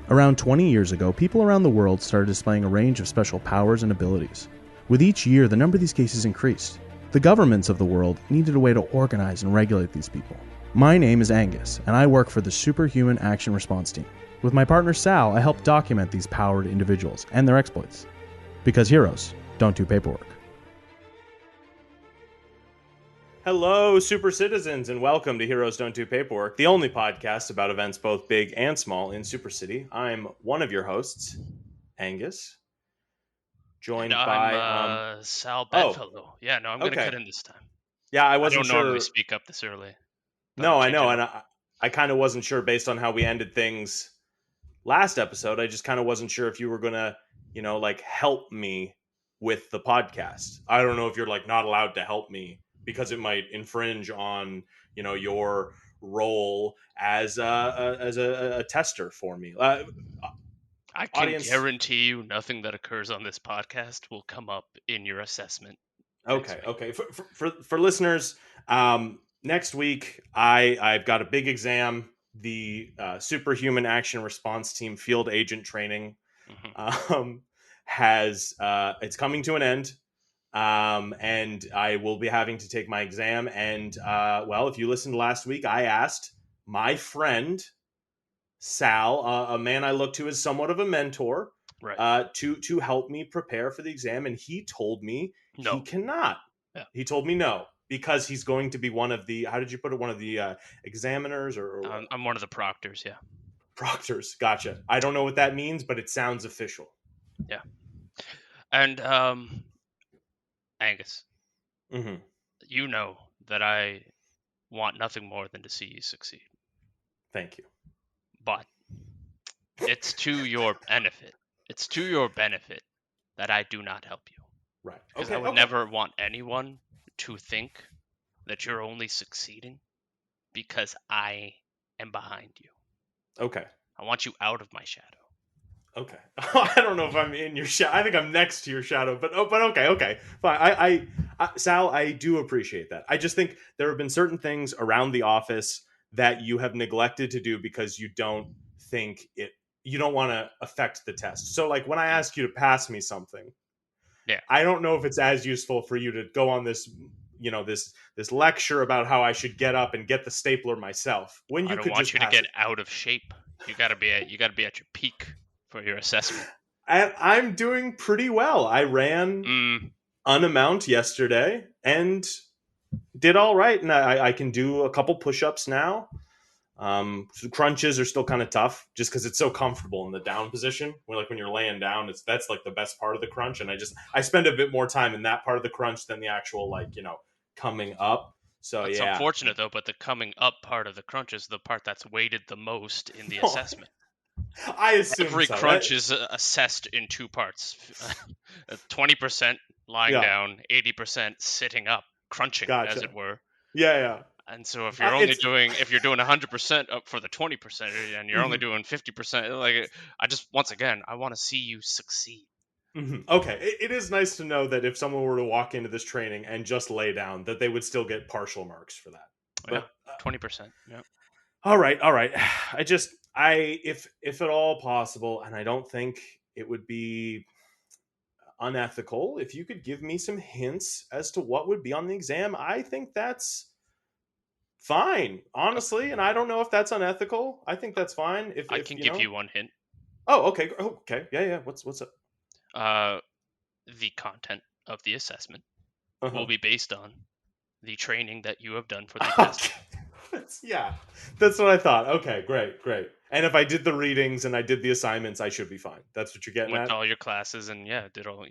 Around 20 years ago, people around the world started displaying a range of special powers and abilities. With each year, the number of these cases increased. The governments of the world needed a way to organize and regulate these people. My name is Angus, and I work for the Superhuman Action Response Team. With my partner Sal, I help document these powered individuals and their exploits. Because heroes don't do paperwork. Hello, super citizens, and welcome to Heroes Don't Do Paperwork, the only podcast about events both big and small in Super City. I'm one of your hosts, Angus, joined by Sal Bedfellow. Yeah, no, I'm going to cut in this time. Yeah, I I wasn't don't sure. normally speak up this early. No, I know, and I kind of wasn't sure based on how we ended things last episode. I just kind of wasn't sure if you were going to, help me with the podcast. I don't know if you're not allowed to help me because it might infringe on, your role as a tester for me. I can guarantee you nothing that occurs on this podcast will come up in your assessment. Okay. For listeners, next week I've got a big exam, the Superhuman Action Response Team Field Agent Training. It's coming to an end. And I will be having to take my exam. And, if you listened last week, I asked my friend, Sal, a man I look to as somewhat of a mentor, right, to help me prepare for the exam. And he told me he cannot. Yeah. He told me no, because he's going to be one of the, how did you put it? One of the examiners or I'm one of the proctors. Yeah. Proctors. Gotcha. I don't know what that means, but it sounds official. Yeah. And, Angus, you know that I want nothing more than to see you succeed. Thank you. But it's to your benefit. It's to your benefit that I do not help you. Right. Because I would never want anyone to think that you're only succeeding because I am behind you. Okay. I want you out of my shadow. Okay. I don't know if I'm in your shadow. I think I'm next to your shadow, but okay. Fine. I Sal, I do appreciate that. I just think there have been certain things around the office that you have neglected to do because you don't want to affect the test. So when I ask you to pass me something, I don't know if it's as useful for you to go on this, this lecture about how I should get up and get the stapler myself. When you I don't want you to get out of shape. You got to be at your peak for your assessment. I'm doing pretty well. I ran an amount yesterday and did all right, and I can do a couple push-ups now. Crunches are still kind of tough just because it's so comfortable in the down position. When you're laying down, that's the best part of the crunch, and I spend a bit more time in that part of the crunch than the actual coming up. So it's unfortunate though, but the coming up part of the crunch is the part that's weighted the most in the assessment. I assume every crunch is assessed in two parts: 20% lying down, 80% sitting up, crunching, as it were. Yeah. And so if you're only doing 100% up for the 20%, and you're only doing 50%, I want to see you succeed. Okay, it is nice to know that if someone were to walk into this training and just lay down, that they would still get partial marks for that. But 20%. Yeah. All right. If at all possible, and I don't think it would be unethical, if you could give me some hints as to what would be on the exam, I think that's fine, honestly. And I don't know if that's unethical. I think that's fine. If I can give you one hint. Oh, okay. Okay. Yeah. What's up? The content of the assessment will be based on the training that you have done for the test. That's what I thought. Okay, great. And if I did the readings and I did the assignments, I should be fine. That's what you're getting Went at? to all your classes and did all,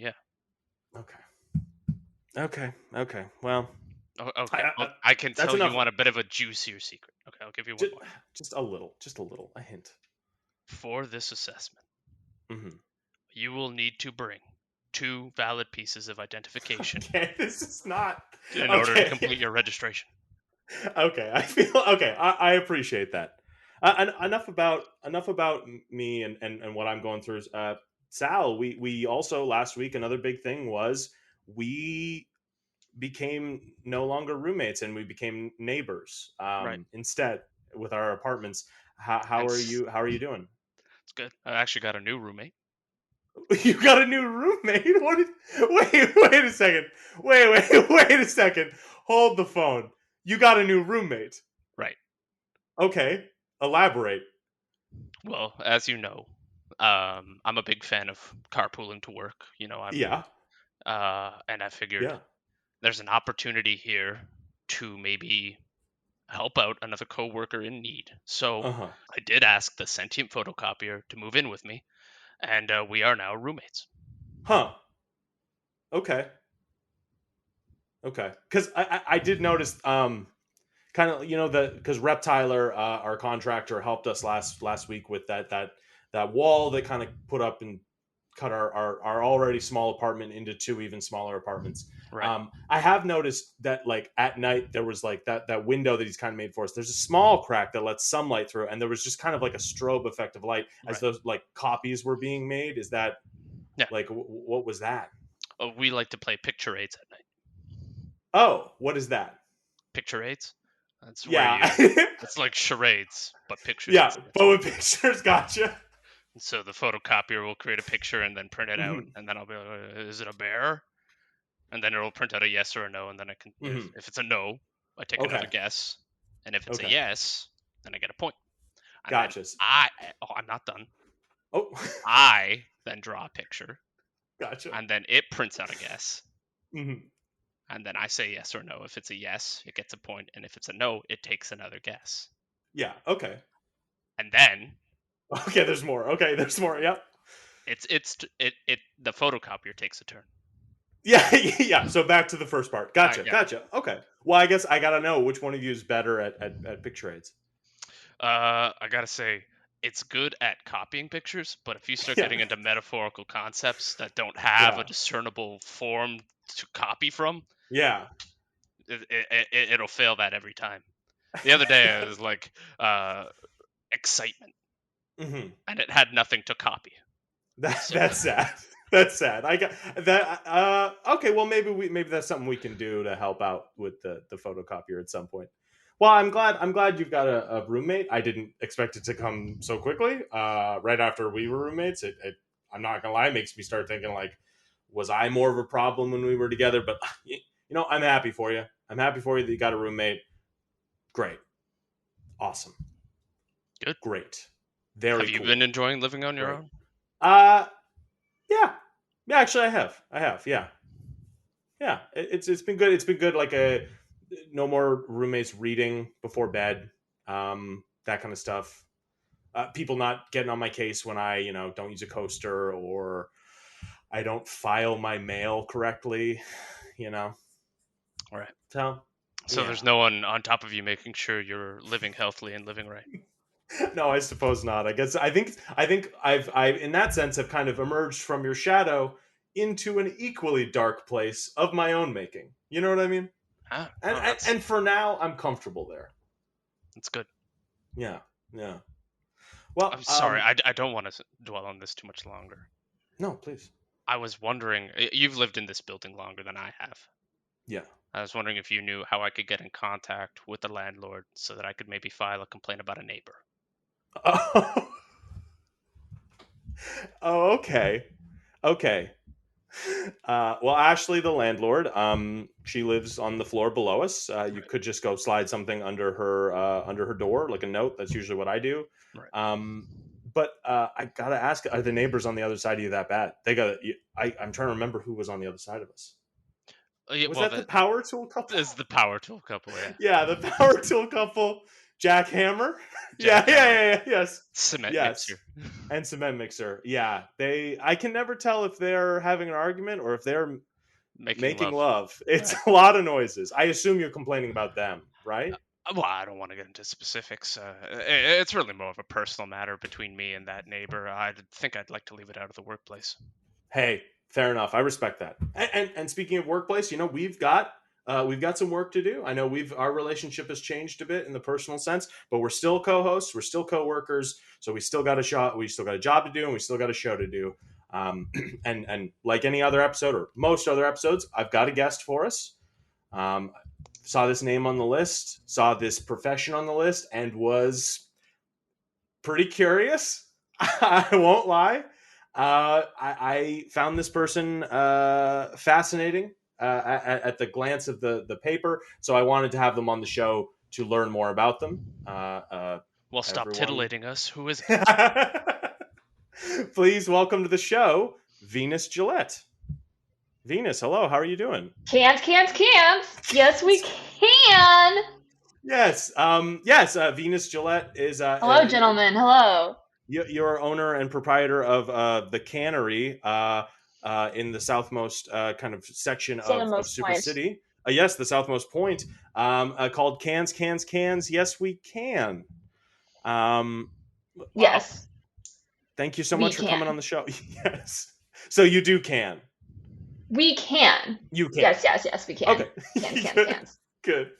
Okay. Well. Okay. I can tell you want a bit of a juicier secret. Okay, I'll give you one more. Just a little, a hint. For this assessment, you will need to bring 2 valid pieces of identification. Okay, this is not... in order to complete your registration. Okay, I appreciate that. Enough about me and what I'm going through. Sal, we also last week, another big thing was we became no longer roommates and we became neighbors instead with our apartments. How are you doing? It's good. I actually got a new roommate. You got a new roommate? Wait a second. Wait a second. Hold the phone. You got a new roommate. Right. Okay. Elaborate. Well, as you know, I'm a big fan of carpooling to work. Yeah. And I figured Yeah. there's an opportunity here to maybe help out another coworker in need. So Uh-huh. I did ask the sentient photocopier to move in with me, and we are now roommates. Huh. Okay. Okay. Because I did notice kind of because Rep Tyler, our contractor, helped us last week with that wall that kind of put up and cut our already small apartment into two even smaller apartments. Right. I have noticed that like at night there was like that window that he's kind of made for us. There's a small crack that lets some light through, and there was just kind of like a strobe effect of light as Right. those like copies were being made. Is that like what was that? We like to play picture aids at night. Oh, what is that? Picture aids? That's Yeah. it's like charades, but pictures. Yeah, but with pictures, gotcha. So the photocopier will create a picture and then print it out, Mhm. and then I'll be like, is it a bear? And then it'll print out a yes or a no, and then I can, if it's a no, I take another guess, and if it's a yes, then I get a point. And Gotcha. I'm not done. Oh, I then draw a picture, gotcha. and then it prints out a guess, Mhm. and then I say yes or no. If it's a yes, it gets a point, and if it's a no, it takes another guess. Yeah. Okay. And then Okay. There's more. Okay. There's more. Yep. the photocopier takes a turn. Yeah. Yeah. So back to the first part. Gotcha. Yeah. Gotcha. Okay. Well, I guess I gotta know which one of you is better at picture aids. I gotta say, it's good at copying pictures, but if you start Yeah. getting into metaphorical concepts that don't have a discernible form to copy from, Yeah. it'll fail that every time. The other day, I was like, excitement, Mm-hmm. and it had nothing to copy. That's sad. That's sad. I got that. Okay. Well, maybe that's something we can do to help out with the photocopier at some point. Well, I'm glad you've got a roommate. I didn't expect it to come so quickly. Right after we were roommates, I'm not gonna lie, it makes me start thinking like, was I more of a problem when we were together? But I'm happy for you. I'm happy for you that you got a roommate. Great, awesome, Good, great, very. Have you cool. been enjoying living on your own? Yeah. Actually, I have. Yeah. It's been good. It's been good. Like no more roommates reading before bed. That kind of stuff. People not getting on my case when I don't use a coaster or I don't file my mail correctly. All right. So there's no one on top of you making sure you're living healthily and living right. No, I suppose not. I think I've in that sense have kind of emerged from your shadow into an equally dark place of my own making. You know what I mean? And for now, I'm comfortable there. That's good. Yeah. Well, I'm sorry. I don't want to dwell on this too much longer. No, please. I was wondering, you've lived in this building longer than I have. Yeah. I was wondering if you knew how I could get in contact with the landlord so that I could maybe file a complaint about a neighbor. Oh, okay. Well, Ashley, the landlord, she lives on the floor below us. You could just go slide something under her door, like a note. That's usually what I do. Right. But I gotta ask: are the neighbors on the other side of you that bad? I'm trying to remember who was on the other side of us. Was that the power tool couple? It's the power tool couple, yeah. Yeah, the power tool couple. Jackhammer. Yes. Cement mixer. And cement mixer. Yeah. I can never tell if they're having an argument or if they're making love. It's a lot of noises. I assume you're complaining about them, right? Well, I don't want to get into specifics. It's really more of a personal matter between me and that neighbor. I think I'd like to leave it out of the workplace. Hey, fair enough. I respect that. And speaking of workplace, we've got some work to do. I know our relationship has changed a bit in the personal sense, but we're still co-hosts, we're still co-workers, so we still got a job to do, and we still got a show to do. And like any other episode or most other episodes, I've got a guest for us. Saw this name on the list, saw this profession on the list, and was pretty curious. I won't lie. I found this person fascinating at the glance of the paper, so I wanted to have them on the show to learn more about them. Well, stop titillating us. Who is it? Please welcome to the show, Venus Gillette. Venus, hello. How are you doing? Can't. Yes, we can. Yes. Yes. Venus Gillette is. Hello, gentlemen. Hello. You're owner and proprietor of the cannery in the southmost kind of section of Super City. Yes, the southmost point, called Cans. Yes, we can. Yes. Thank you so much for coming on the show. Yes. So you do can. We can. You can. Yes, we can. Okay. Cans. Good.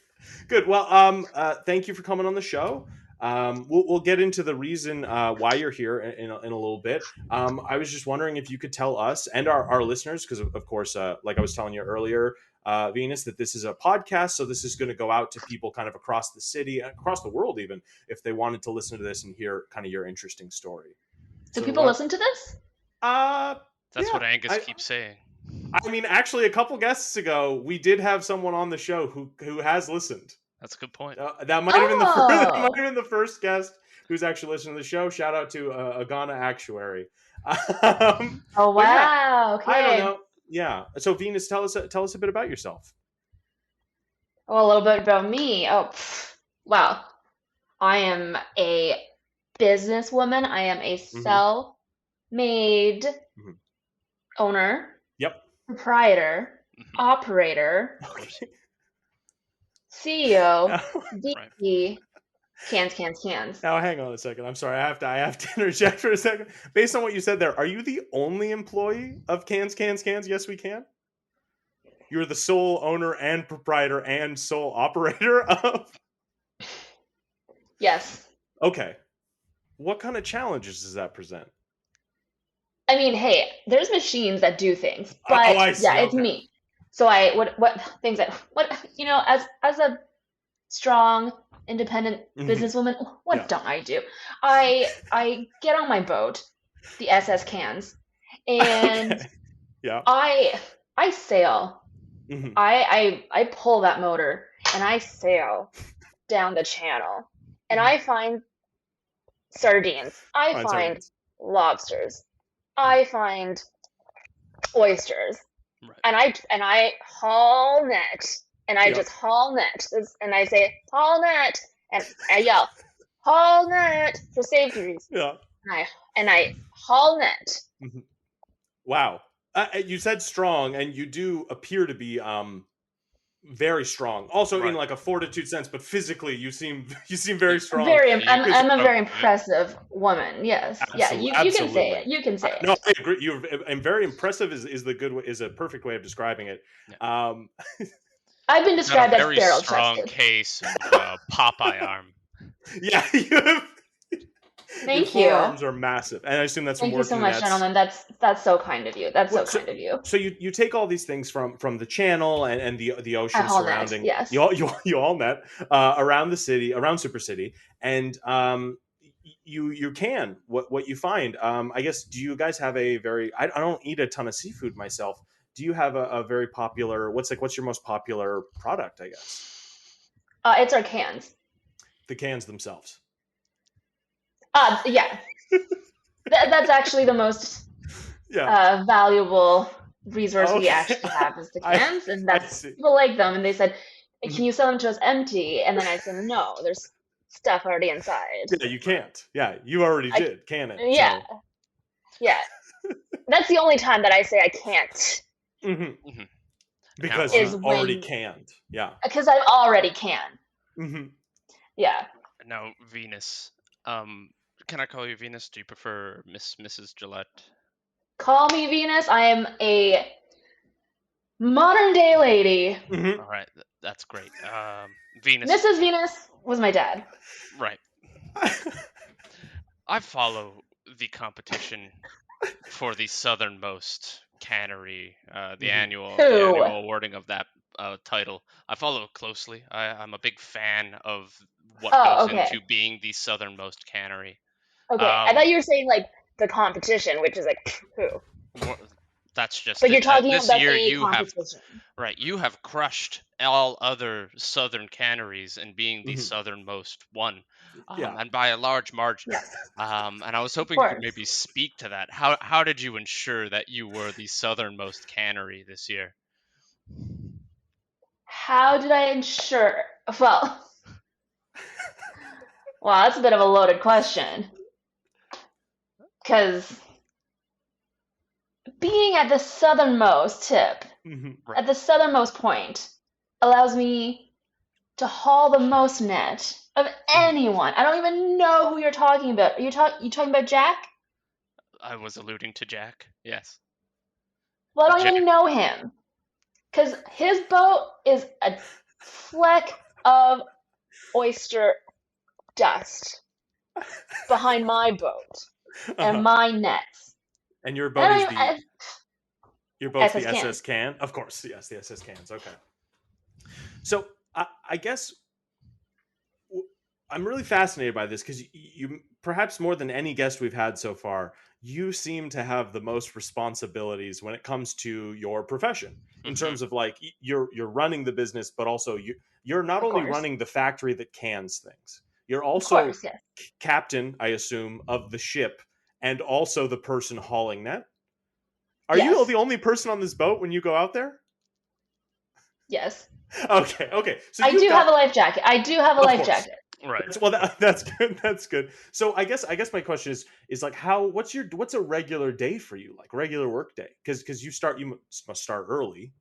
Well, thank you for coming on the show. We'll get into the reason why you're here in a little bit. I was just wondering if you could tell us and our listeners, because of course, like I was telling you earlier, Venus, that this is a podcast, so this is going to go out to people kind of across the city, across the world, even if they wanted to listen to this and hear kind of your interesting story. So people listen to this? That's what Angus keeps saying. I mean, actually, a couple guests ago, we did have someone on the show who has listened. That's a good point. That might have been the first guest who's actually listened to the show. Shout out to Agana Actuary. Oh wow! Yeah, okay. I don't know. Yeah. So Venus, tell us a bit about yourself. Oh, a little bit about me. Oh, wow! I am a businesswoman. I am a self-made owner. Yep. Proprietor. Operator. CEO. VP. Cans. Now, hang on a second. I'm sorry. I have to interject for a second. Based on what you said there, are you the only employee of Cans? Yes, we can. You're the sole owner and proprietor and sole operator of. Yes. Okay. What kind of challenges does that present? I mean, hey, there's machines that do things, but it's me. So as a strong, independent businesswoman, what don't I do? I get on my boat, the SS Cans, and I sail. I pull that motor and I sail down the channel, and I find sardines. I find lobsters. I find oysters. Right. And I haul net, and I just haul net, and I say haul net, and I yell haul net for safety reasons. Yeah. And I haul net. Wow. You said strong, and you do appear to be very strong. Also in like a fortitude sense, but physically you seem very strong. I'm a very impressive woman. Yes. Absolutely. Yeah. You can say it. You can say it. No, I agree. And very impressive is a perfect way of describing it. I've been described as very strong case of Popeye arm. Yeah. Thank your you. Forearms are massive, and I assume that's Thank you so much, gentlemen. That's so kind of you. That's so kind of you. So you take all these things from the channel and the ocean surrounding. Yes. You all met around the city, around Super City, and you can what you find. I guess, do you guys have a very? I don't eat a ton of seafood myself. Do you have a very popular? What's your most popular product? I guess. It's our cans. The cans themselves. Yeah. That's actually the most valuable resource we actually have is the cans, and people like them, and they said, "Can you sell them to us empty?" And then I said, "No, there's stuff already inside." Yeah, you can't. Yeah, you already did. Can it? Yeah, so. Yeah. That's the only time that I say I can't. Because you already canned. Yeah. Because I already can. Yeah. Now, Venus. Can I call you Venus? Do you prefer Mrs. Gillette? Call me Venus. I am a modern day lady. All right, that's great. Venus. Mrs. Venus was my dad. Right. I follow the competition for the southernmost cannery, the annual awarding of that title. I follow it closely. I'm a big fan of what goes into being the southernmost cannery. Okay, I thought you were saying like the competition, which is like who? That's just. But you're talking this about year the you competition. you have crushed all other southern canneries in being the southernmost one, and by a large margin. Yes. And I was hoping you could maybe speak to that. How did you ensure that you were the southernmost cannery this year? How did I ensure? Well, that's a bit of a loaded question. Because being at the southernmost tip, at the southernmost point, allows me to haul the most net of anyone. I don't even know who you're talking about. You talking about Jack? I was alluding to Jack. Yes. Well, I don't even know him. Because his boat is a fleck of oyster dust behind my boat and my nets. And your boat is the SS Can. Of course, yes, the SS Cans. Okay. So I guess I'm really fascinated by this because you perhaps more than any guest we've had so far, you seem to have the most responsibilities when it comes to your profession in terms of like you're running the business, but also you're not only running the factory that cans things, you're also captain, I assume, of the ship and also the person hauling net. Are you the only person on this boat when you go out there? Yes. Okay. So I do have a life jacket. Life jacket. Right. Well, that's good. That's good. So I guess my question is like what's a regular day for you, like regular work day? Because you must start early.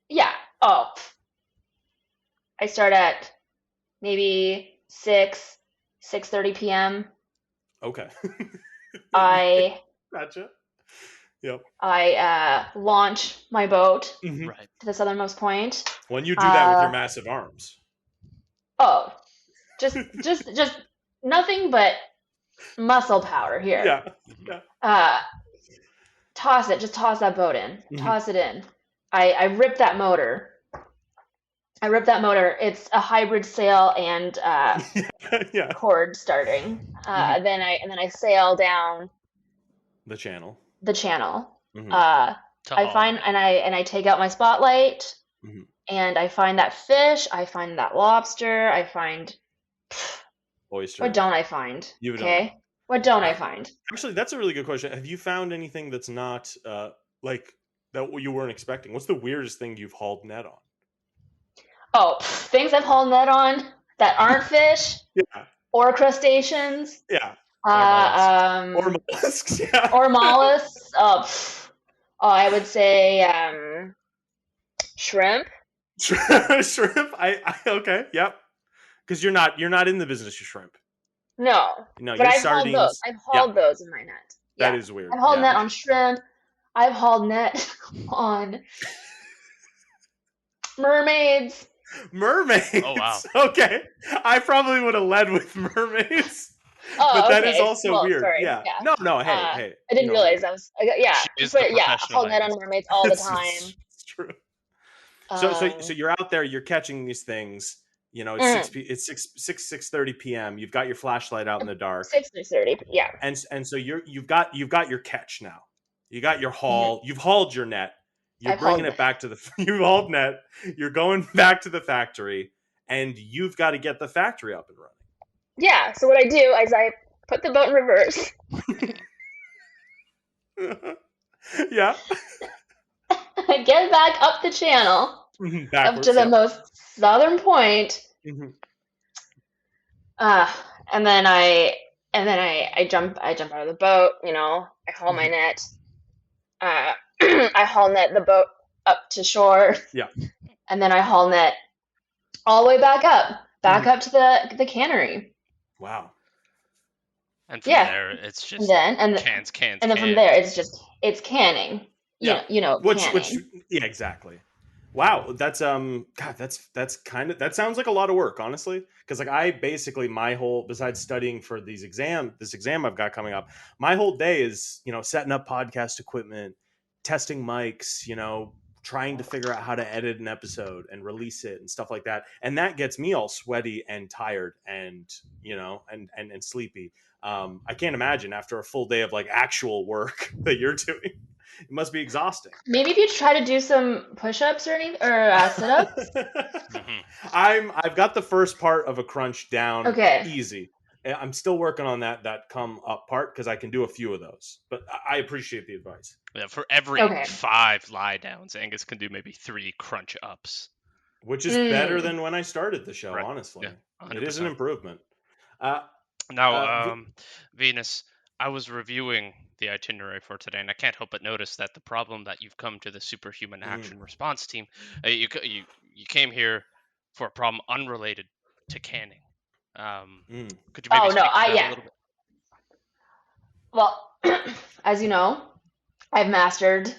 Yeah. Oh, I start at maybe 6:30 p.m. Okay. I gotcha. Yep. I launch my boat right to the southernmost point. When you do that with your massive arms. Oh, just nothing but muscle power here. Yeah. Toss that boat in. Toss it in. I rip that motor. It's a hybrid sail and cord starting. Then I sail down the channel. I take out my spotlight and I find that fish, I find that lobster, I find oyster. What don't I find? What don't I find? Actually, that's a really good question. Have you found anything that's not like that you weren't expecting? What's the weirdest thing you've hauled net on? Oh, things I've hauled net on that aren't fish or crustaceans. Yeah. Or mollusks. Or mollusks. I would say shrimp. Shrimp. Okay. Yep. Because you're not in the business of shrimp. No, but I've hauled those. I've hauled those in my net. That is weird. I've hauled net on shrimp. I've hauled net on mermaids. Mermaids. Oh wow. Okay, I probably would have led with mermaids. But that is also weird. Sorry. Yeah. No. Hey. I didn't realize that was. I've hauled net on mermaids all the time. It's true. So you're out there. You're catching these things. You know, it's 6:30 p.m. You've got your flashlight out in the dark. 6:30. Yeah. And so you've got your catch now. You got your haul. You've hauled your net. You've hauled net. You're going back to the factory, and you've got to get the factory up and running. Yeah. So what I do is I put the boat in reverse. Yeah. I get back up the channel, up to the most southern point, and then I jump out of the boat. You know, I haul my net. I haul net the boat up to shore. Yeah. And then I haul net all the way back up to the cannery. Wow. And from there, it's just cans. And then from there, it's canning. Yeah. Canning. Yeah, exactly. Wow, that's that sounds like a lot of work, honestly. Because like I basically besides studying for this exam I've got coming up, my whole day is setting up podcast equipment, testing mics, trying to figure out how to edit an episode and release it and stuff like that. And that gets me all sweaty and tired and, and sleepy. I can't imagine after a full day of like actual work that you're doing. It must be exhausting. Maybe if you try to do some push-ups or anything, or sit-ups. I've got the first part of a crunch down. Okay. Easy. I'm still working on that come up part because I can do a few of those. But I appreciate the advice. Yeah, for every 5 lie downs, Angus can do maybe 3 crunch ups, which is better than when I started the show. Right. Honestly, yeah, it is an improvement. Venus, I was reviewing the itinerary for today, and I can't help but notice that the problem that you've come to the Superhuman Action Response Team, you came here for a problem unrelated to canning. Could you maybe speak to that a little bit? Well, as you know, I've mastered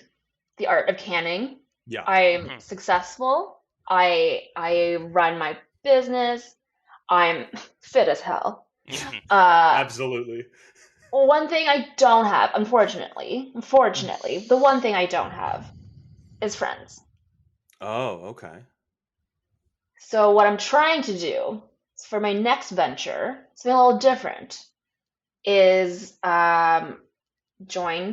the art of canning. Yeah, I'm successful. I run my business. I'm fit as hell. Absolutely. One thing I don't have, unfortunately, the one thing I don't have is friends. Oh, okay. So what I'm trying to do for my next venture, something a little different, is join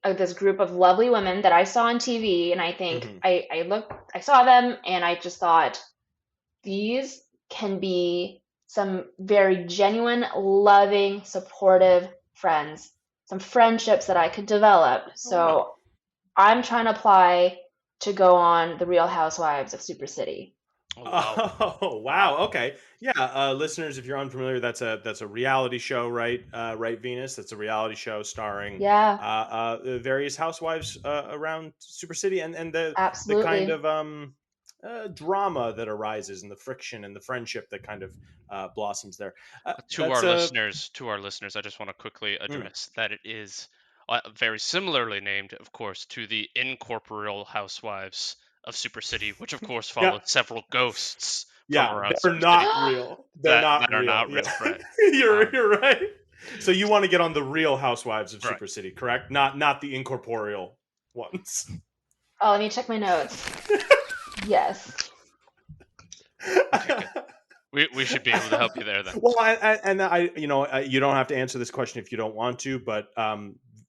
this group of lovely women that I saw on TV, and I think I saw them, and I just thought these can be some very genuine, loving, supportive friends, some friendships that I could develop. So I'm trying to apply to go on The Real Housewives of Super City. Oh wow! Okay, yeah. Listeners, if you're unfamiliar, that's a reality show, right? Right, Venus. That's a reality show starring various housewives around Super City, and the kind of drama that arises, and the friction and the friendship that kind of blossoms there. To our listeners, I just want to quickly address that it is very similarly named, of course, to the Incorporeal Housewives of Super City, which of course follows several ghosts from around they're Super not City real. They're not real. Right. You're right. So you want to get on the Real Housewives of Super City, correct? Not the incorporeal ones. Oh, let me check my notes. Yes. Okay, we should be able to help you there then. Well, I you don't have to answer this question if you don't want to, but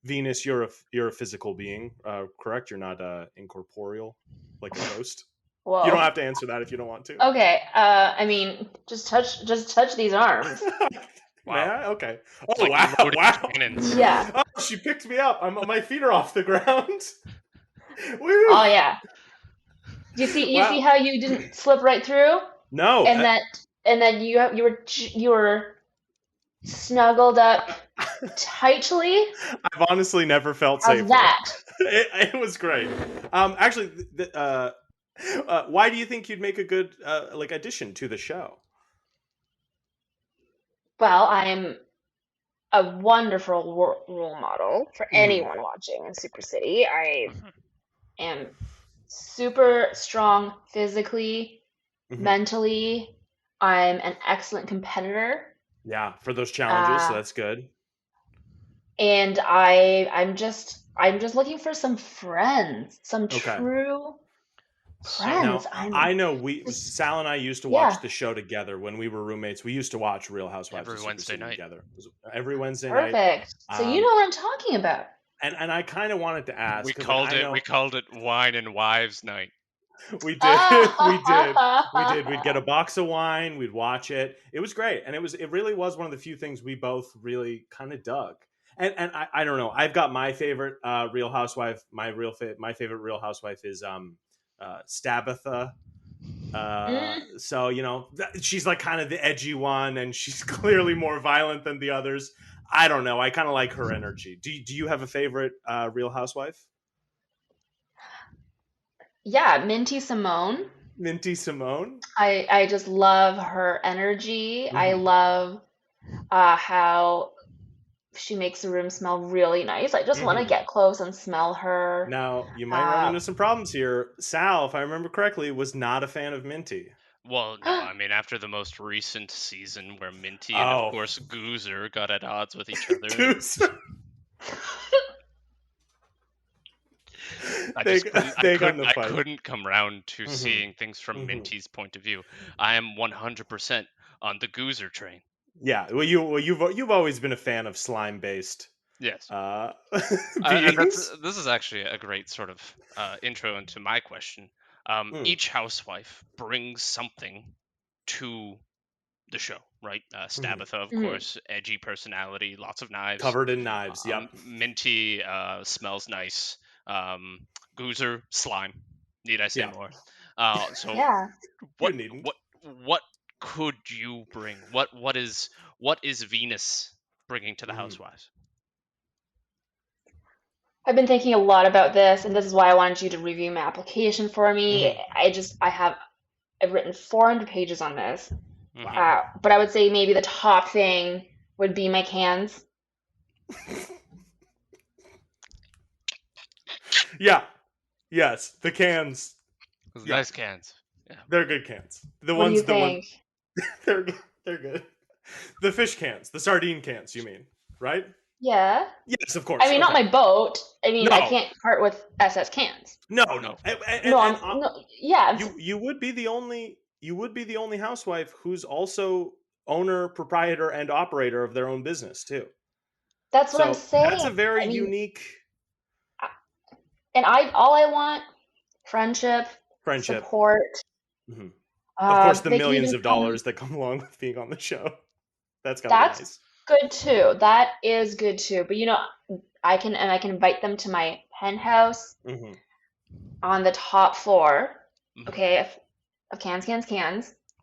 Venus, you're a physical being, correct? You're not incorporeal, like a ghost. Whoa. You don't have to answer that if you don't want to. Okay. I mean, just touch these arms. Wow. Yeah, okay. Oh, like wow. Yeah. Oh, she picked me up. My feet are off the ground. Woo. Oh yeah. You see how you didn't slip right through? No. And then you were snuggled up tightly. I've honestly never felt safer. How's that? It was great. Actually, why do you think you'd make a good addition to the show? Well, I'm a wonderful role model for anyone watching in Super City. I am super strong physically, mentally. I'm an excellent competitor. Yeah, for those challenges, so that's good. And I'm just looking for some friends, some true friends. Now, I know Sal and I used to watch the show together when we were roommates. We used to watch Real Housewives every Wednesday night together. Every Wednesday night. Perfect. So you know what I'm talking about. And I kind of wanted to ask. We called it Wine and Wives Night. We did. We did. We'd get a box of wine. We'd watch it. It was great, and it really was one of the few things we both really kind of dug. And I don't know. I've got my favorite Real Housewife. My favorite Real Housewife is Stabatha. So she's like kind of the edgy one, and she's clearly more violent than the others. I don't know. I kind of like her energy. Do you have a favorite Real Housewife? Yeah, Minty Simone. Minty Simone. I just love her energy. I love how she makes the room smell really nice. I just want to get close and smell her. Now, you might run into some problems here. Sal, if I remember correctly, was not a fan of Minty. Well, no, I mean, after the most recent season where Minty and, of course, Goozer got at odds with each other. Goozer. I couldn't come around to seeing things from Minty's point of view. I am 100% on the Goozer train. Yeah, well, you've always been a fan of slime based. Yes. Beings. This is actually a great sort of intro into my question. Each housewife brings something to the show, right? Stabitha, of course, edgy personality, lots of knives. Covered in knives, yep. Minty smells nice. Goozer, slime. Need I say more? So what could you bring? What is Venus bringing to the housewives? I've been thinking a lot about this, and this is why I wanted you to review my application for me. I've written 400 pages on this, but I would say maybe the top thing would be my cans. Yeah. Yes, the cans. Nice cans. Yeah. They're good cans. What do you think? They're good. The fish cans, the sardine cans, you mean, right? Yeah. Yes, of course. I mean, not my boat. I mean, No. I can't part with SS cans. No. You would be the only housewife who's also owner, proprietor, and operator of their own business too. That's what I'm saying. That's a very unique. And all I want, friendship, support. Mm-hmm. Of course, the millions of dollars that come along with being on the show. That's gotta be nice. Good too. That is good too. But I can invite them to my penthouse on the top floor. Okay, of cans.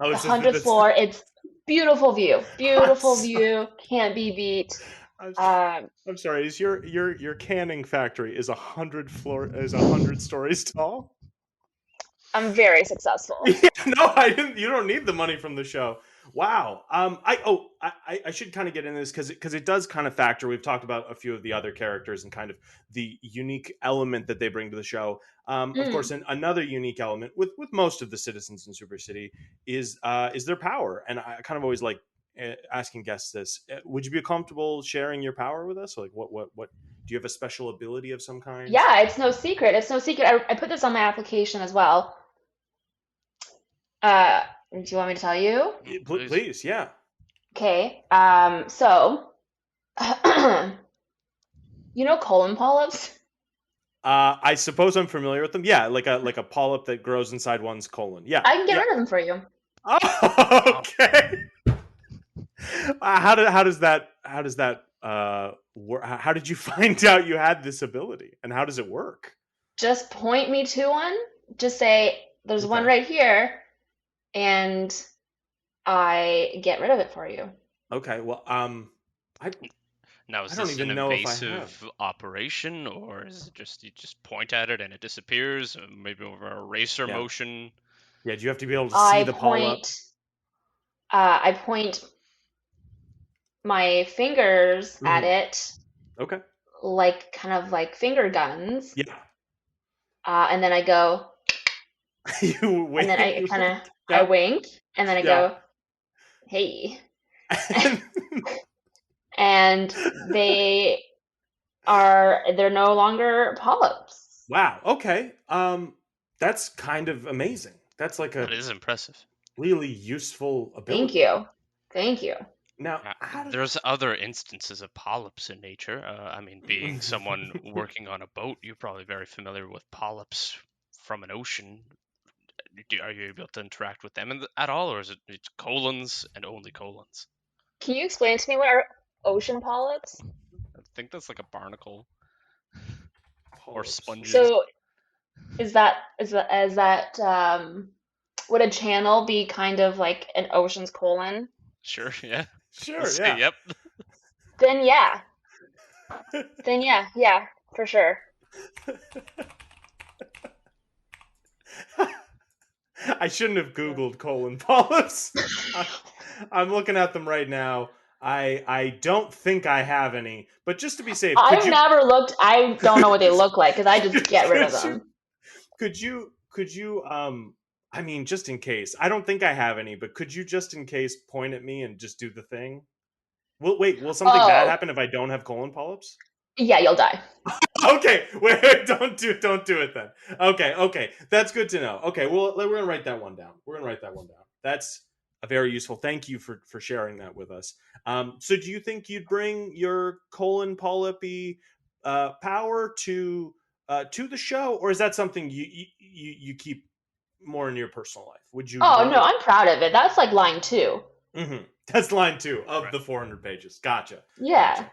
Oh, the 100th floor. It's beautiful view. View. Can't be beat. I'm sorry. Is your canning factory is 100 stories tall? I'm very successful. Yeah, no, I didn't. You don't need the money from the show. Wow. I should kind of get into this because it does kind of factor. We've talked about a few of the other characters and kind of the unique element that they bring to the show. Of course, another unique element with most of the citizens in Super City is their power. And I kind of always like asking guests this. Would you be comfortable sharing your power with us? Like what do you have a special ability of some kind? Yeah, it's no secret. I put this on my application as well. Do you want me to tell you? Please, yeah. Okay. So, colon polyps? I suppose I'm familiar with them. Yeah, like a polyp that grows inside one's colon. Yeah. I can get rid of them for you. Oh, okay. How does that work? How did you find out you had this ability, and how does it work? Just point me to one. Just say, "There's one right here." And I get rid of it for you. Okay. Well, now is this an invasive operation, or is it just you just point at it and it disappears? Maybe over a eraser motion. Yeah. Do you have to be able to see the polyp? I point my fingers at it. Okay. Kind of like finger guns. Yeah. And then I go. You wink. And then I kind of. I wink, and then I go, "Hey," and they're no longer polyps. Wow. Okay. That's kind of amazing. That is impressive. Really useful ability. Thank you. Now, there's other instances of polyps in nature. Being someone working on a boat, you're probably very familiar with polyps from an ocean. Are you able to interact with them at all, or is it colons and only colons? Can you explain to me what are ocean polyps? I think that's like a barnacle or sponges. So, is that would a channel be kind of like an ocean's colon? Sure. Yeah. Sure. Yeah. Yep. Then yeah, for sure. I shouldn't have Googled colon polyps. I'm looking at them right now. I don't think I have any, but just to be safe, never looked. I don't know what they look like because I just get rid of them. Could you? Just in case. I don't think I have any, but could you just in case point at me and just do the thing? Will something bad happen if I don't have colon polyps? Yeah, you'll die. Okay, wait, don't do it then. Okay, that's good to know. Okay, well, we're gonna write that one down. That's a very useful. Thank you for sharing that with us. So do you think you'd bring your colon polypy power to the show, or is that something you keep more in your personal life? Would you? Oh no, I'm proud of it. That's like line 2. Mm-hmm. That's line 2 of the 400 pages. Gotcha. Yeah. Gotcha.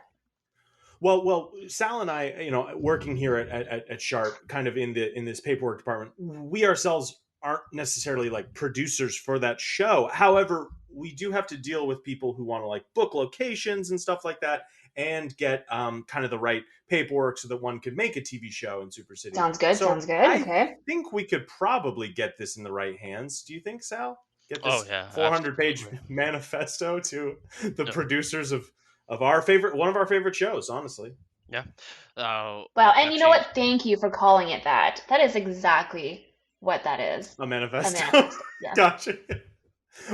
Well, Sal and I, working here at Sharp, kind of in this paperwork department, we ourselves aren't necessarily like producers for that show. However, we do have to deal with people who want to like book locations and stuff like that, and get kind of the right paperwork so that one could make a TV show in Super City. Sounds good. So okay. I think we could probably get this in the right hands. Do you think, Sal? Get this 400-page manifesto to the producers of one of our favorite shows, honestly. Yeah. Wow, and you know what? Thank you for calling it that. That is exactly what that is. A manifesto. Yeah. Gotcha.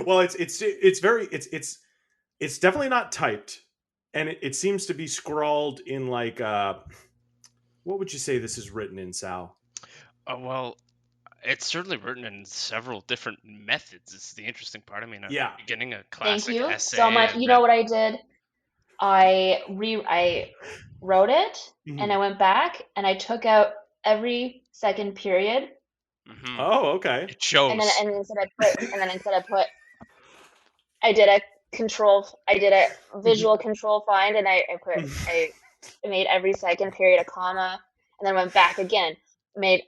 Well, it's definitely not typed, and it seems to be scrawled in like what would you say this is written in, Sal? Well, it's certainly written in several different methods. It's the interesting part. I mean, beginning a classic essay. Thank you so much. You know what I did? I wrote it, and I went back and I took out every second period. Mm-hmm. Oh, okay. It shows. And then instead I put, I did a visual control find, and I made every second period a comma, and then went back again, made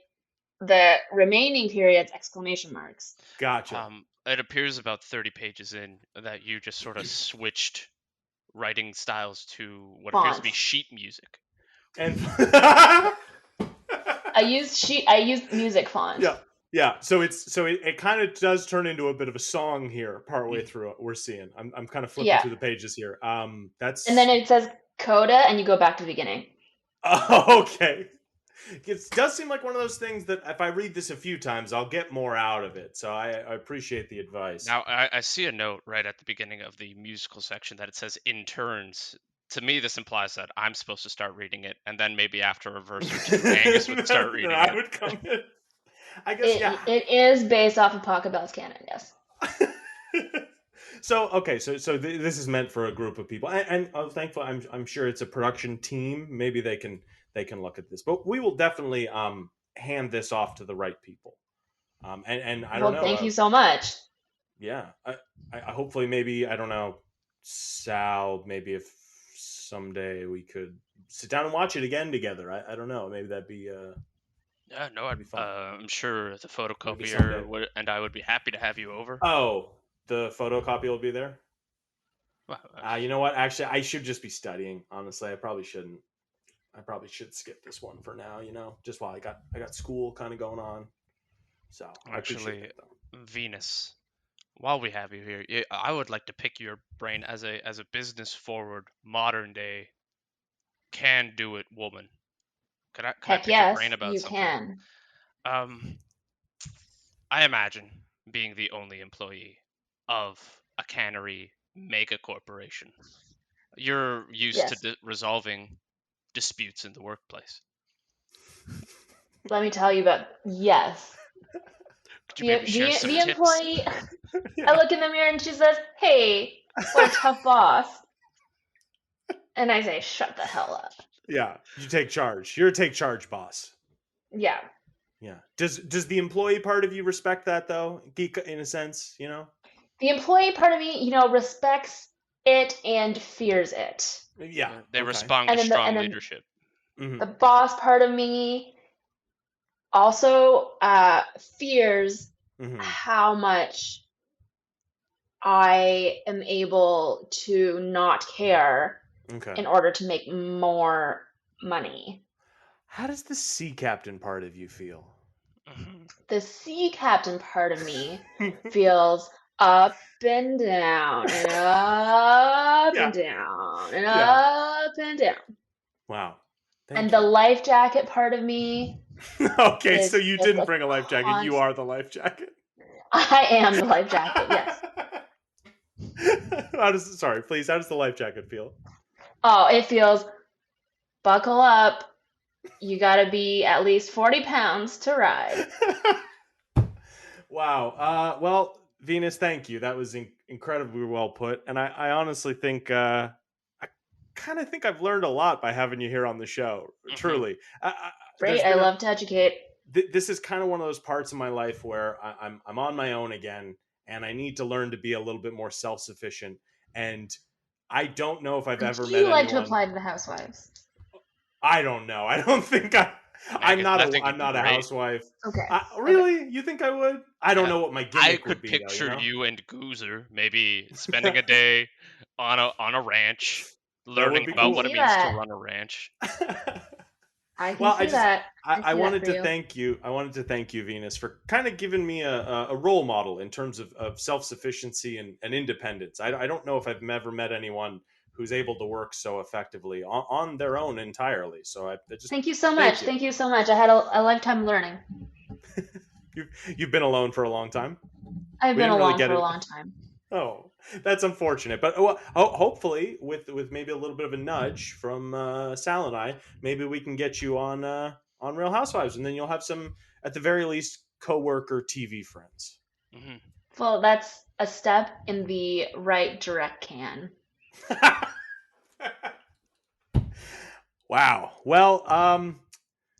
the remaining periods exclamation marks. Gotcha. It appears about 30 pages in that you just sort of switched writing styles to what appears to be sheet music. And I used music font. Yeah. So it kind of does turn into a bit of a song here partway through what we're seeing. I'm kind of flipping through the pages here. And then it says coda, and you go back to the beginning. Okay. It does seem like one of those things that if I read this a few times, I'll get more out of it. So I appreciate the advice. Now, I see a note right at the beginning of the musical section that it says interns. To me, this implies that I'm supposed to start reading it, and then maybe after a verse or two, Angus would start reading it. I would come in. I guess, It is based off of Pachelbel's canon, yes. So this is meant for a group of people, and I'm thankful. I'm sure it's a production team. Maybe they can look at this, but we will definitely hand this off to the right people. And I don't know. Thank you so much. Yeah, I hopefully maybe I don't know, Sal. Maybe if someday we could sit down and watch it again together. I don't know. Maybe that'd be. Yeah, no, I'm sure the photocopier and I would be happy to have you over. Oh, the photocopy will be there? You know what? Actually, I should just be studying. Honestly, I probably shouldn't. I probably should skip this one for now, just while I got school kind of going on. So, actually, Venus, while we have you here, I would like to pick your brain as a business forward, modern day, can do it woman. Could I pick your brain about something? You can. I imagine being the only employee of a cannery mega corporation. You're used to resolving disputes in the workplace. Let me tell you about Could you maybe share some tips? Employee. I look in the mirror and she says, "Hey, what a tough boss." And I say, "Shut the hell up." Yeah, you take charge. You're a take charge boss. Yeah. Yeah. Does the employee part of you respect that though? In a sense, The employee part of me, respects it and fears it. Yeah. They respond to strong leadership. Mm-hmm. The boss part of me also fears how much I am able to not care in order to make more money. How does the sea captain part of you feel? The sea captain part of me feels up and down and up and down and up and down. Wow. And the life jacket part of me. Okay, so you didn't bring a life jacket. You are the life jacket. I am the life jacket, yes. How does the life jacket feel? Oh, it feels buckle up. You gotta be at least 40 pounds to ride. Wow. Well, Venus, thank you. That was incredibly well put. And I honestly think, I kind of think I've learned a lot by having you here on the show. Truly. Great. I love to educate. This is kind of one of those parts of my life where I'm on my own again, and I need to learn to be a little bit more self-sufficient. And I don't know if I've ever met anyone. Do you like to apply to the housewives? I don't know. I don't think I'm not a housewife. Okay. Really? Okay. You think I would? I don't know what my gimmick would be. I could picture though, you and Goozer maybe spending a day on a ranch, learning about what it means to run a ranch. I can see that. I wanted to thank you. I wanted to thank you, Venus, for kind of giving me a role model in terms of self-sufficiency and independence. I don't know if I've ever met anyone who's able to work so effectively on their own entirely. So I just thank you so much. Thank you so much. I had a lifetime learning. You've been alone for a long time? I've been alone for a long time. Oh, that's unfortunate. But hopefully, with maybe a little bit of a nudge from Sal and I, maybe we can get you on Real Housewives, and then you'll have some, at the very least, coworker TV friends. Mm-hmm. Well, that's a step in the right direction. Wow. Well, oh,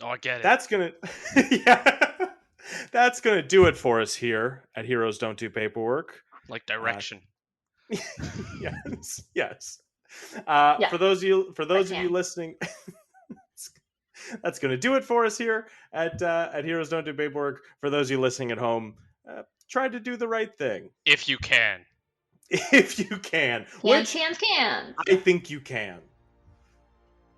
I get it. That's gonna, that's gonna do it for us here at Heroes Don't Do Paperwork. Like direction. Yes. For those of you listening, that's gonna do it for us here at Heroes Don't Do Paperwork. For those of you listening at home, try to do the right thing if you can. If you can. Can. I think you can.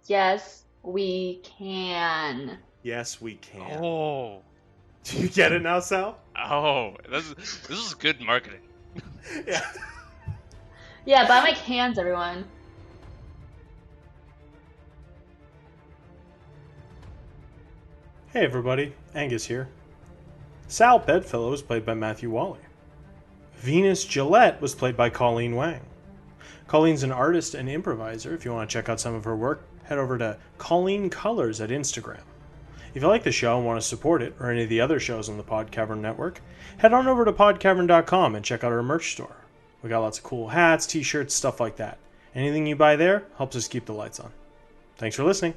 Yes, we can. Yes, we can. Oh. Do you get it now, Sal? Oh, this is good marketing. Yeah. Yeah, buy my cans, everyone. Hey everybody, Angus here. Sal Bedfellow was played by Matthew Wally. Venus Gillette was played by Colleen Wang. Colleen's an artist and improviser. If you want to check out some of her work, head over to Colleen Colors at Instagram. If you like the show and want to support it, or any of the other shows on the Podcavern network, head on over to podcavern.com and check out our merch store. We got lots of cool hats, t-shirts, stuff like that. Anything you buy there helps us keep the lights on. Thanks for listening.